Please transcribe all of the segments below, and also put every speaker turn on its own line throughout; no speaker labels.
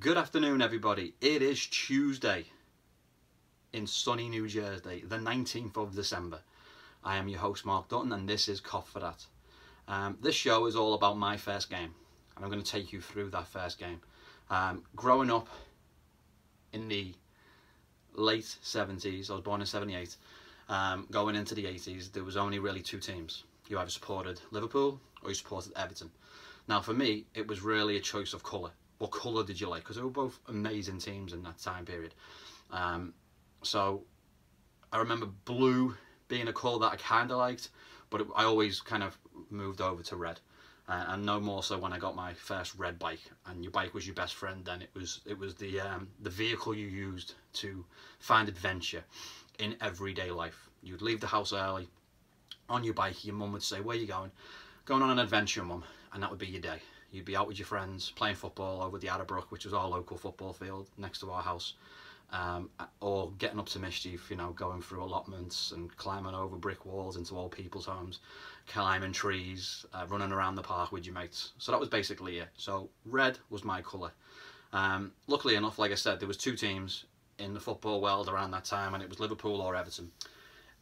Good afternoon, everybody. It is Tuesday in sunny New Jersey, the 19th of December. I am your host, Mark Dutton, and this is Cough for That. This show is all about my first game, and I'm going to take you through that first game. Growing up in the late 70s, I was born in 78, going into the 80s, there was only really two teams. You either supported Liverpool or you supported Everton. Now for me, it was really a choice of colour. What colour did you like? Because they were both amazing teams in that time period. So I remember blue being a colour that I kind of liked, but I always kind of moved over to red. And no more so when I got my first red bike, and your bike was your best friend. Then it was the vehicle you used to find adventure in everyday life. You'd leave the house early on your bike. Your mum would say, "Where are you going?" "Going on an adventure, Mum," and that would be your day. You'd be out with your friends playing football over the Adderbrook, which was our local football field next to our house, or getting up to mischief, you know, going through allotments and climbing over brick walls into old people's homes, climbing trees, running around the park with your mates. So that was basically it. So red was my colour. Luckily enough, like I said, there was two teams in the football world around that time, and it was Liverpool or Everton.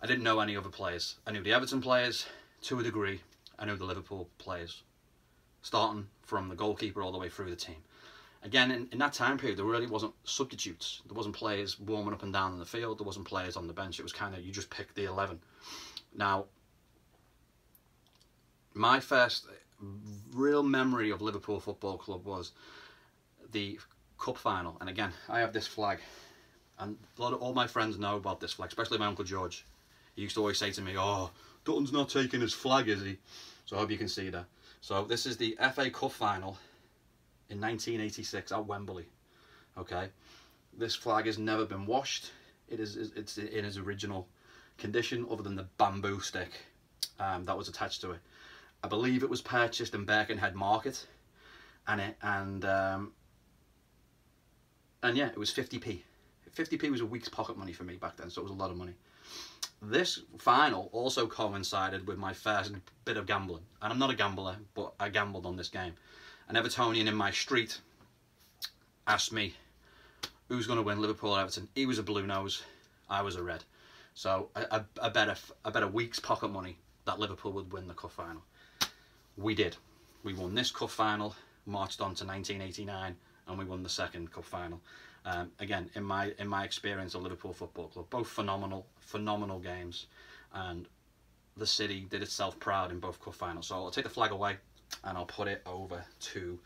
I didn't know any other players. I knew the Everton players to a degree. I knew the Liverpool players, starting from the goalkeeper all the way through the team. Again, in that time period, there really wasn't substitutes. There wasn't players warming up and down in the field. There wasn't players on the bench. It was kind of, you just picked the 11. Now, my first real memory of Liverpool Football Club was the cup final. And again, I have this flag, and all my friends know about this flag, especially my Uncle George. He used to always say to me, "Oh, Dutton's not taking his flag, is he?" So I hope you can see that. So this is the FA Cup final in 1986 at Wembley. Okay, this flag has never been washed. It's in its original condition, other than the bamboo stick that was attached to it. I believe it was purchased in Birkenhead Market, and yeah, it was 50p. 50p was a week's pocket money for me back then, so it was a lot of money. This final also coincided with my first bit of gambling. And I'm not a gambler, but I gambled on this game. An Evertonian in my street asked me, who's going to win, Liverpool or Everton? He was a blue nose, I was a red. So I bet a week's pocket money that Liverpool would win the cup final. We did. We won this cup final, marched on to 1989, and we won the second cup final. Again, in my experience of Liverpool Football Club, both phenomenal games, and the city did itself proud in both cup finals. So I'll take the flag away and I'll put it over to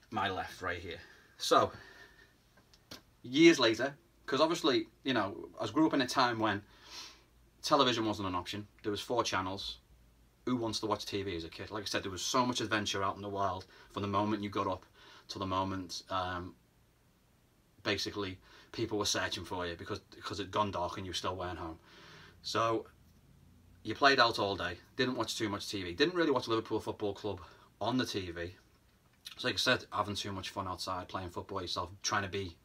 my left right here. So years later, because obviously, you know, I grew up in a time when television wasn't an option. There was 4 channels. Who wants to watch TV as a kid? Like I said, there was so much adventure out in the wild from the moment you got up to the moment basically people were searching for you because it'd gone dark and you still weren't home. So you played out all day, didn't watch too much TV, didn't really watch Liverpool Football Club on the TV. So like I said, having too much fun outside, playing football yourself, trying to be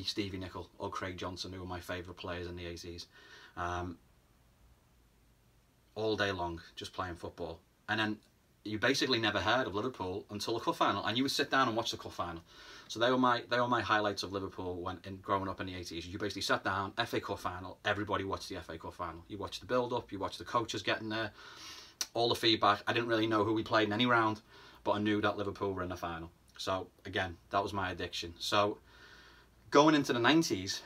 Stevie Nicol or Craig Johnson, who were my favourite players in the 80s. All day long, just playing football. And then you basically never heard of Liverpool until the cup final, and you would sit down and watch the cup final. So they were my highlights of Liverpool growing up in the 80s. You basically sat down, FA Cup final, everybody watched the FA Cup final. You watched the build-up, you watched the coaches getting there, all the feedback. I didn't really know who we played in any round, but I knew that Liverpool were in the final. So again, that was my addiction. So going into the 90s,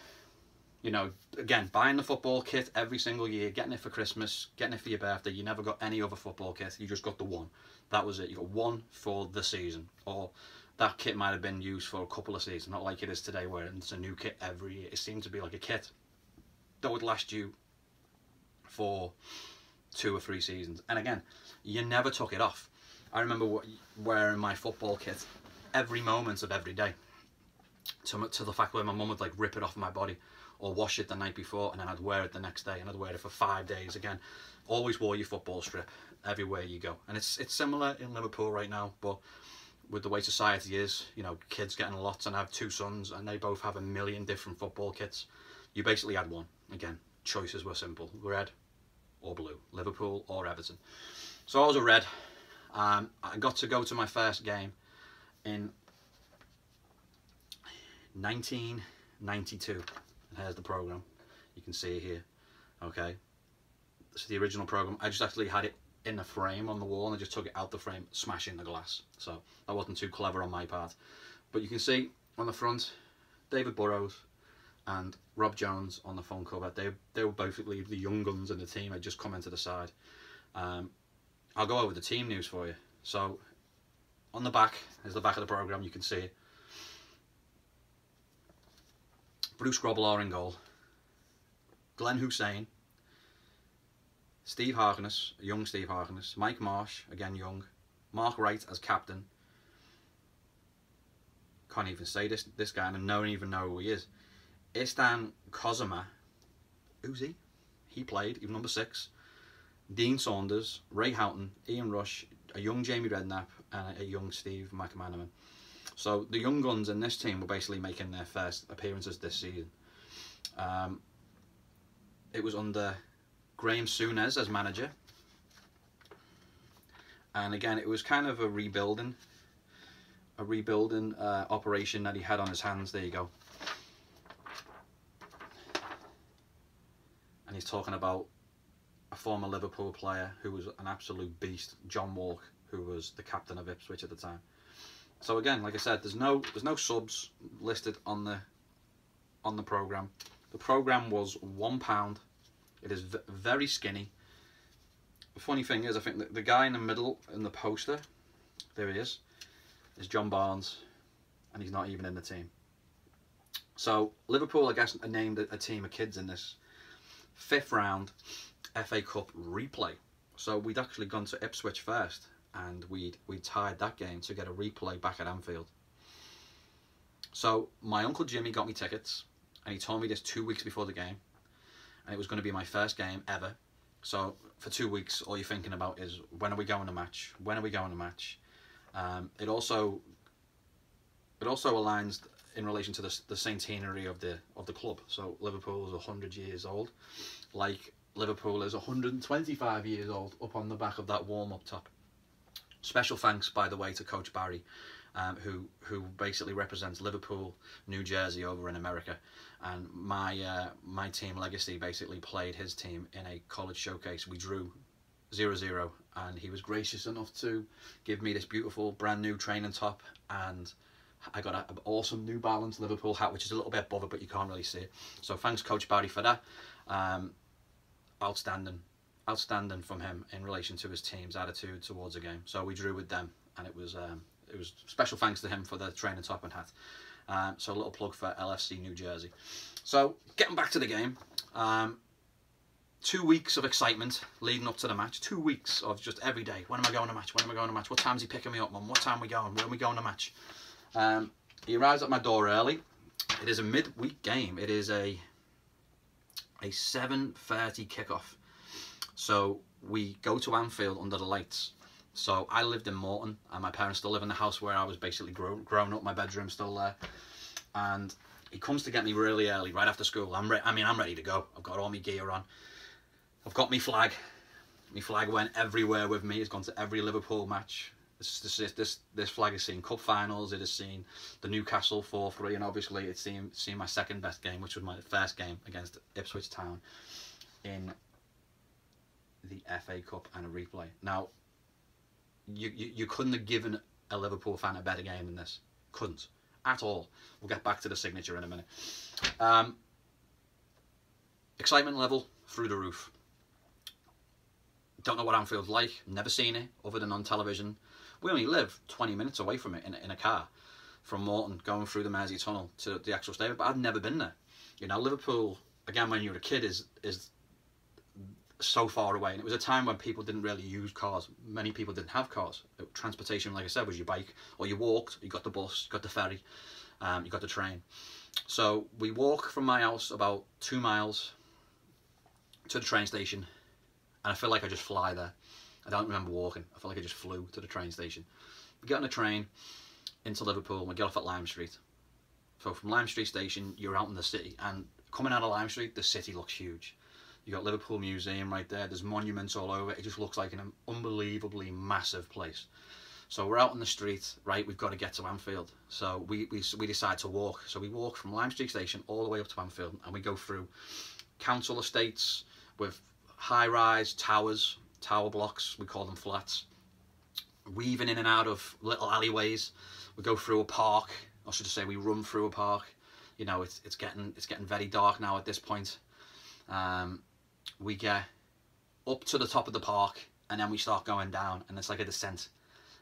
you know, again, buying the football kit every single year, getting it for Christmas, getting it for your birthday. You never got any other football kit. You just got the one. That was it. You got one for the season. Or that kit might have been used for a couple of seasons, not like it is today where it's a new kit every year. It seemed to be like a kit that would last you for 2 or 3 seasons. And again, you never took it off. I remember wearing my football kit every moment of every day, to the fact where my mum would like rip it off my body or wash it the night before, and then I'd wear it the next day, and I'd wear it for 5 days again. Always wore your football strip everywhere you go. And it's similar in Liverpool right now, but with the way society is, you know, kids getting lots, and I have 2 sons and they both have a million different football kits. You basically had one. Again, choices were simple, red or blue, Liverpool or Everton. So I was a red. I got to go to my first game in 1992. And here's the programme. You can see it here. Okay. This is the original programme. I just actually had it in a frame on the wall and I just took it out the frame, smashing the glass. So that wasn't too clever on my part. But you can see on the front, David Burrows and Rob Jones on the phone cover. They were basically the young guns in the team. Had just come into the side. I'll go over the team news for you. So on the back is the back of the programme. You can see it. Bruce Grobbelaar in goal. Glenn Hussein. Steve Harkness, young Steve Harkness. Mike Marsh, again young. Mark Wright as captain. Can't even say this guy, and I don't even know who he is. Istan Kozama, who's he? He played, he was number 6. Dean Saunders, Ray Houghton, Ian Rush, a young Jamie Redknapp, and a young Steve McManaman. So the young guns in this team were basically making their first appearances this season. It was under Graham Souness as manager, and again it was kind of a rebuilding operation that he had on his hands. There you go. And he's talking about a former Liverpool player who was an absolute beast, John Walk, who was the captain of Ipswich at the time. So again, like I said, there's no subs listed on the programme. The programme was £1. It is very skinny. The funny thing is, I think that the guy in the middle in the poster, there he is John Barnes, and he's not even in the team. So Liverpool, I guess, named a team of kids in this 5th round FA Cup replay. So we'd actually gone to Ipswich first, and we'd tied that game to get a replay back at Anfield. So my Uncle Jimmy got me tickets, and he told me this 2 weeks before the game, and it was going to be my first game ever. So for 2 weeks, all you're thinking about is, when are we going to match? When are we going to match? It also aligns in relation to the centenary of the club. So Liverpool is 100 years old, like Liverpool is 125 years old up on the back of that warm-up top. Special thanks, by the way, to Coach Barry, who basically represents Liverpool, New Jersey over in America, and my team Legacy basically played his team in a college showcase. We drew 0-0, and he was gracious enough to give me this beautiful brand new training top, and I got an awesome New Balance Liverpool hat, which is a little bit above it, but you can't really see it. So thanks Coach Barry for that. Outstanding from him in relation to his team's attitude towards the game. So we drew with them, and it was special thanks to him for the training top and hat. So a little plug for LFC New Jersey. So getting back to the game, 2 weeks of excitement leading up to the match. 2 weeks of just every day. When am I going to match? When am I going to match? What time's he picking me up, Mum? What time are we going? When are we going to match? He arrives at my door early. It is a midweek game. It is a 7:30 kickoff. So we go to Anfield under the lights. So I lived in Morton, and my parents still live in the house where I was basically grown up. My bedroom's still there. And he comes to get me really early, right after school. I'm ready to go. I've got all my gear on. I've got my flag. My flag went everywhere with me. It's gone to every Liverpool match. This flag has seen cup finals. It has seen the Newcastle 4-3, and obviously it's seen my second best game, which was my first game against Ipswich Town in the FA Cup and a replay. Now, you couldn't have given a Liverpool fan a better game than this. Couldn't. At all. We'll get back to the signature in a minute. Excitement level through the roof. Don't know what Anfield's like. Never seen it other than on television. We only live 20 minutes away from it in a car from Morton, going through the Mersey Tunnel to the actual stadium. But I've never been there. You know, Liverpool, again, when you're a kid, is so far away. And it was a time when people didn't really use cars. Many people didn't have cars. Transportation, like I said, was your bike, or you walked, you got the bus, you got the ferry, you got the train. So we walk from my house about 2 miles to the train station, and I feel like I just fly there. I don't remember walking. I feel like I just flew to the train station. We get on a train into Liverpool, and we get off at Lime Street. So from Lime Street station, you're out in the city, and coming out of Lime Street, the city looks huge. You got Liverpool Museum right there. There's monuments all over. It just looks like an unbelievably massive place. So we're out on the street, right? We've got to get to Anfield. So we decide to walk. So we walk from Lime Street Station all the way up to Anfield, and we go through council estates with high-rise towers, tower blocks. We call them flats. Weaving in and out of little alleyways. We go through a park. Or should I say, we run through a park. You know, it's getting very dark now at this point. We get up to the top of the park, and then we start going down, and it's like a descent.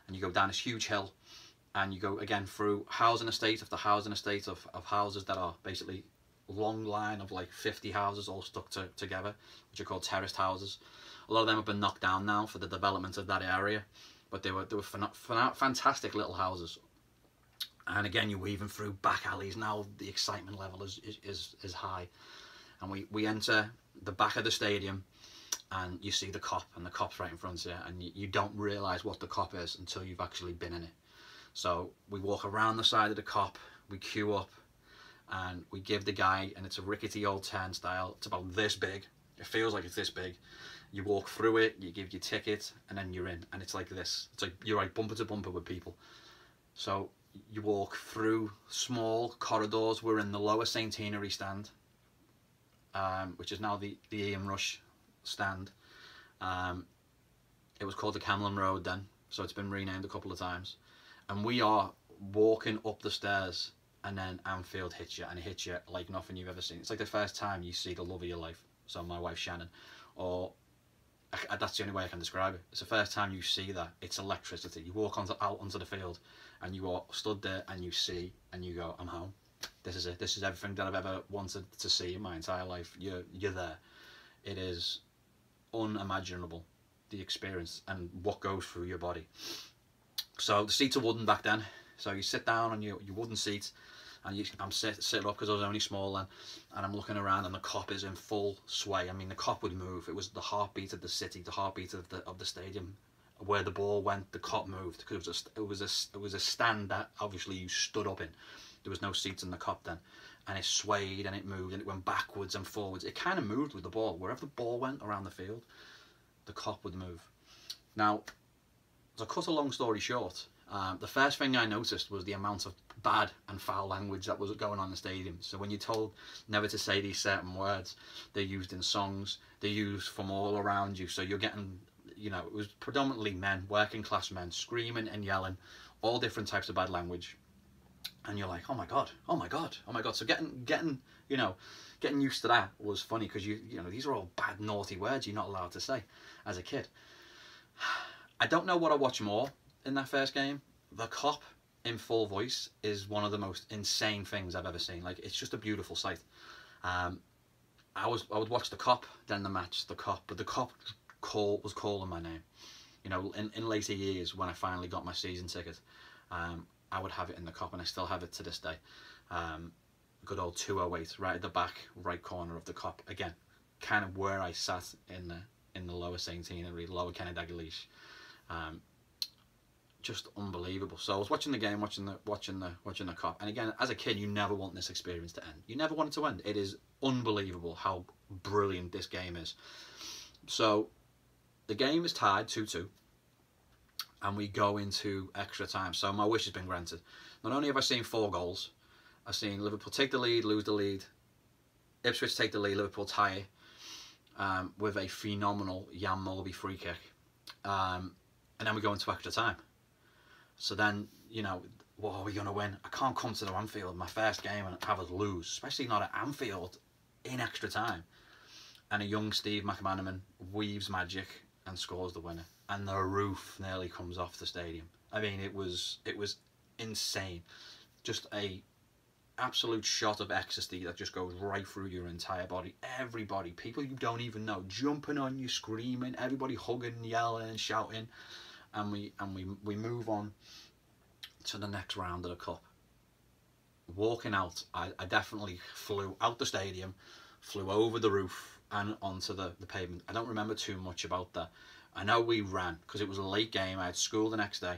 And you go down this huge hill, and you go again through housing estate after housing estate of houses that are basically long line of like 50 houses all stuck together, which are called terraced houses. A lot of them have been knocked down now for the development of that area, but they were fantastic little houses. And again, you're weaving through back alleys. Now the excitement level is high, and we enter the back of the stadium, and you see the Kop, and the Kop's right in front of you, and you don't realise what the Kop is until you've actually been in it. So we walk around the side of the Kop, we queue up, and we give the guy, and it's a rickety old turnstile, it's about this big, it feels like it's this big. You walk through it, you give your ticket, and then you're in, and it's like this. It's like you're right bumper to bumper with people. So you walk through small corridors. We're in the lower Centenary stand, which is now the Ian Rush stand. It was called the Camlin Road then, so it's been renamed a couple of times. And we are walking up the stairs, and then Anfield hits you, and it hits you like nothing you've ever seen. It's like the first time you see the love of your life. So my wife Shannon, or that's the only way I can describe it. It's the first time you see that. It's electricity. You walk out onto the field, and you are stood there, and you see, and you go, I'm home. This is it. This is everything that I've ever wanted to see in my entire life. You're there. It is unimaginable, the experience and what goes through your body. So the seats are wooden back then, so you sit down on your wooden seat, and I'm sitting up because I was only small then, and I'm looking around, and the Kop is in full sway. I mean, the Kop would move. It was the heartbeat of the city, the heartbeat of the stadium. Where the ball went, the Kop moved, because it was a stand that obviously you stood up in. There was no seats in the Kop then, and it swayed and it moved and it went backwards and forwards. It kind of moved with the ball. Wherever the ball went around the field, the Kop would move. Now, to cut a long story short, the first thing I noticed was the amount of bad and foul language that was going on in the stadium. So when you're told never to say these certain words, they're used in songs, they're used from all around you. So you're getting, you know, it was predominantly men, working class men, screaming and yelling, all different types of bad language. And you're like, oh my god, oh my god, oh my god. So getting used to that was funny, because you know, these are all bad, naughty words you're not allowed to say as a kid. I don't know what I watched more in that first game. The Kop in full voice is one of the most insane things I've ever seen. Like, it's just a beautiful sight. I would watch the Kop, then the match, the Kop, but the Kop was calling my name. You know, in later years when I finally got my season ticket, I would have it in the Kop, and I still have it to this day. Good old 208, right at the back, right corner of the Kop. Again, kind of where I sat in the lower Centenary, lower Kenny Dalglish. Just unbelievable. So I was watching the game, watching the Kop, and again, as a kid, you never want this experience to end. You never want it to end. It is unbelievable how brilliant this game is. So the game is tied 2-2, and we go into extra time. So my wish has been granted. Not only have I seen 4 goals, I've seen Liverpool take the lead, lose the lead, Ipswich take the lead, Liverpool tie it, with a phenomenal Jan Molby free kick, and then we go into extra time. So then, you know, what are we going to win? I can't come to the Anfield, my first game, and have us lose, especially not at Anfield in extra time. And a young Steve McManaman weaves magic and scores the winner, and the roof nearly comes off the stadium. I mean, it was insane. Just a absolute shot of ecstasy that just goes right through your entire body. Everybody, people you don't even know, jumping on you, screaming, everybody hugging, yelling and shouting. And we move on to the next round of the Cup. Walking out, I definitely flew out the stadium, flew over the roof and onto the pavement. I don't remember too much about that. I know we ran, because it was a late game, I had school the next day.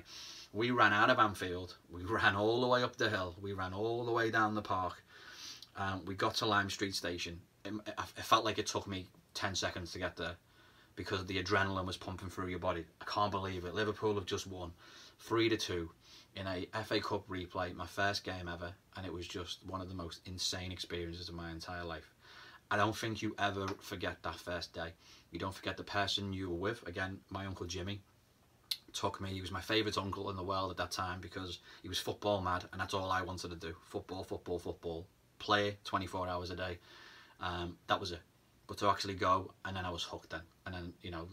We ran out of Anfield, we ran all the way up the hill, we ran all the way down the park. We got to Lime Street Station. It felt like it took me 10 seconds to get there. because the adrenaline was pumping through your body. I can't believe it. Liverpool have just won 3-2 in a FA Cup replay, my first game ever, and it was just one of the most insane experiences of my entire life. I don't think you ever forget that first day. You don't forget the person you were with. Again, my Uncle Jimmy took me. He was my favourite uncle in the world at that time because he was football mad, and that's all I wanted to do. Football, football, football. Play 24 hours a day. That was it. But to actually go, and then I was hooked then. And then, you know,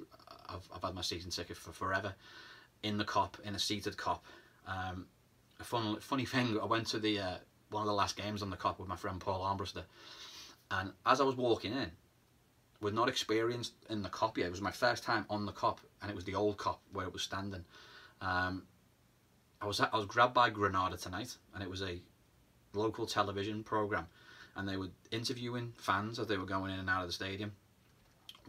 I've had my season ticket for forever. In the Kop, in a seated Kop. A funny thing, I went to the one of the last games on the Kop with my friend Paul Armbruster. And as I was walking in, with not experienced in the Kop yet, it was my first time on the Kop, and it was the old Kop where it was standing. I was grabbed by Granada Tonight, and it was a local television programme, and they were interviewing fans as they were going in and out of the stadium,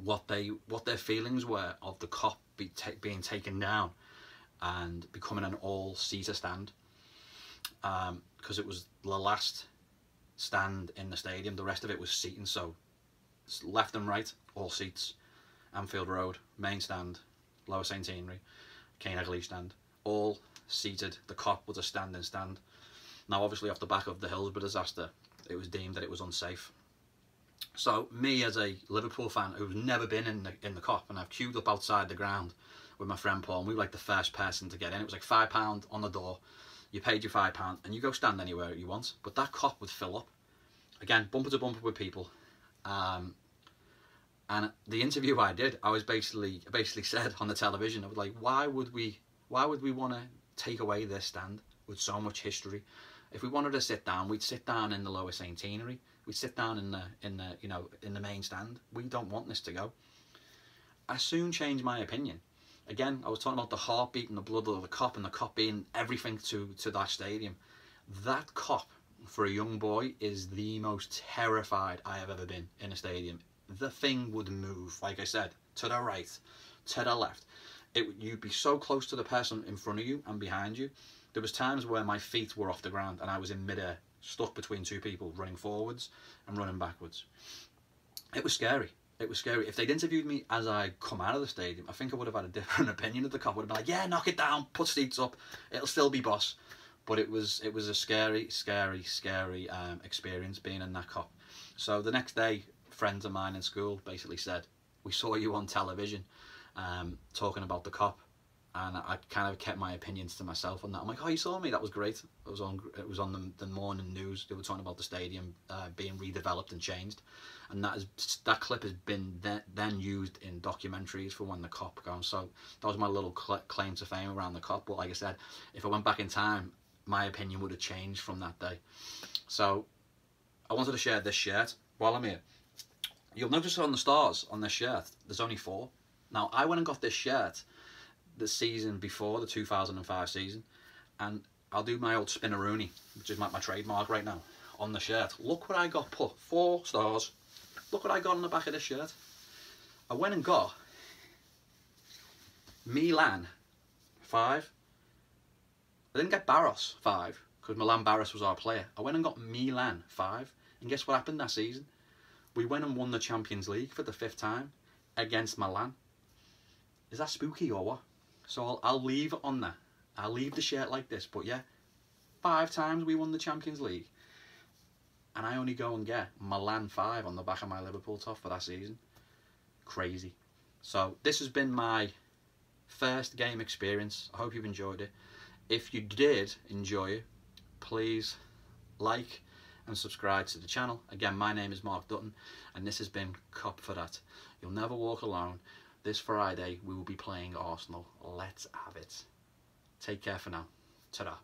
what their feelings were of the Kop being taken down and becoming an all-seater stand, because it was the last stand in the stadium. The rest of it was seating, so left and right, all seats. Anfield Road, main stand, Lower St Henry, Cane Leaf stand, all seated. The Kop was a standing stand. Now obviously off the back of the Hillsborough disaster, it was deemed that it was unsafe. So me as a Liverpool fan who's never been in the Kop, and I've queued up outside the ground with my friend Paul, and we were like the first person to get in. It was like £5 on the door. You paid your £5 and you go stand anywhere you want. But that Kop would fill up. Again, bumper to bumper with people. And the interview I did, I was basically said on the television, I was like, why would we want to take away this stand with so much history? If we wanted to sit down, we'd sit down in the Lower St Henry. We'd sit down in the main stand. We don't want this to go. I soon changed my opinion. Again, I was talking about the heartbeat and the blood of the Kop, and the Kop being everything to that stadium. That Kop, for a young boy, is the most terrified I have ever been in a stadium. The thing would move, like I said, to the right, to the left. You'd be so close to the person in front of you and behind you. There was times where my feet were off the ground and I was in midair, stuck between two people, running forwards and running backwards. It was scary. It was scary. If they'd interviewed me as I come out of the stadium, I think I would have had a different opinion of the Kop. I would have been like, yeah, knock it down, put seats up, it'll still be boss. But it was a scary experience being in that Kop. So the next day, friends of mine in school basically said, we saw you on television talking about the Kop, and I kind of kept my opinions to myself on that. I'm like, oh, you saw me? That was great. It was on the morning news. They were talking about the stadium being redeveloped and changed, and that clip has been then used in documentaries for when the Kop goes. So that was my little claim to fame around the Kop. But like I said, if I went back in time, my opinion would have changed from that day. So I wanted to share this shirt while I'm here. You'll notice on the stars on this shirt, there's only 4. Now, I went and got this shirt the season before, the 2005 season, and I'll do my old spinneroonie, which is my trademark right now, on the shirt. Look what I got put, 4 stars. Look what I got on the back of this shirt. I went and got Milan 5. I didn't get Barros 5, because Milan Barros was our player. I went and got Milan 5, and guess what happened that season? We went and won the Champions League for the 5th time against Milan. Is that spooky or what? So I'll leave it on that. I'll leave the shirt like this. But yeah, 5 times we won the Champions League. And I only go and get Milan 5 on the back of my Liverpool top for that season. Crazy. So this has been my first game experience. I hope you've enjoyed it. If you did enjoy it, please like and subscribe to the channel. Again, my name is Mark Dutton, and this has been Kop for That. You'll never walk alone. This Friday, we will be playing Arsenal. Let's have it. Take care for now. Ta-da.